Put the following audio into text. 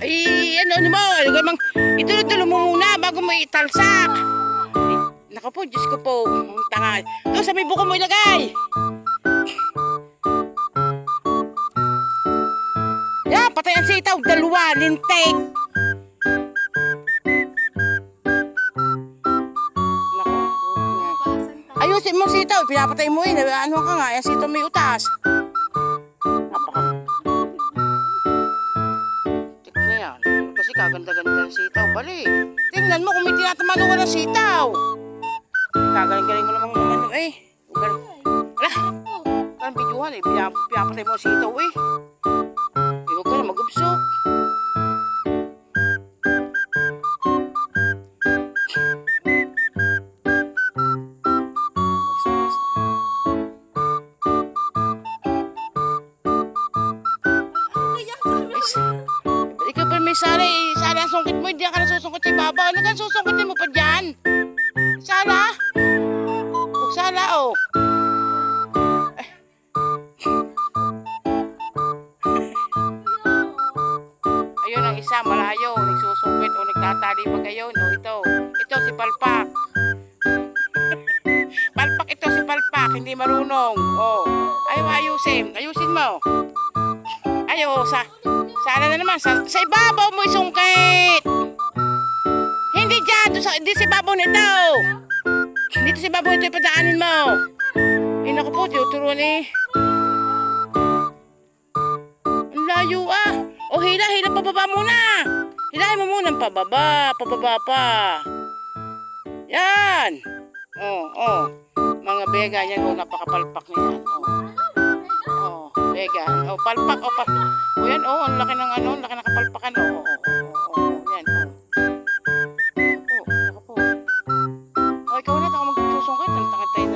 Ay, ano mo? Ituloy-tuloy mo muna bago mo italsak. Ay, naku po, Diyos ko po. Ang tanga. Doon sa may buko mo ilagay. Yan, patay ang sitaw. Dalawa, lintik. Naku. Ayusin mo sitaw. Pinapatay mo yun. Ano ka nga? Yung sitaw may utas. Tignan na yan. Kasi kaganda-ganda ng sitaw. Bali. Tingnan mo kung may tinatamano ka ng sitaw. Kagaling-galing mo namang eh. Wala. Parang bidyuhan eh. Pinapatay mo ang sitaw eh. Huwag ka na mag-ubsok. Ikaw pa may sari ang sungkit mo. Hindi ka na susungkit sa ibabaw. Ano ka susungkitin mo pa dyan? Sala? Huwag sala oh. Ayun ang isa, malayo. Nagsusungkit o nagtatali pa kayo. No, ito si Palpak. Palpak ito si Palpak. Hindi marunong. Oh. Ayaw ayusin mo. Ayaw sana na naman. Sa ibabaw mo isungkit. Hindi dyan. Hindi sa ibabaw nito. Dito sa ibabaw ito ipadaanin mo. Ay naku po, tinuturuan eh. Ang layo ah. O hila pababa muna. Hilahin mo muna pababa pa. Yan. Oh. Mga bega niyan, napakapalpak niyan. Bega. Palpak. O yan, ang laki ng laki ng kapalpakan. Yan. Ako po. Ikaw na, ako magsusungkit. Ang takit tayo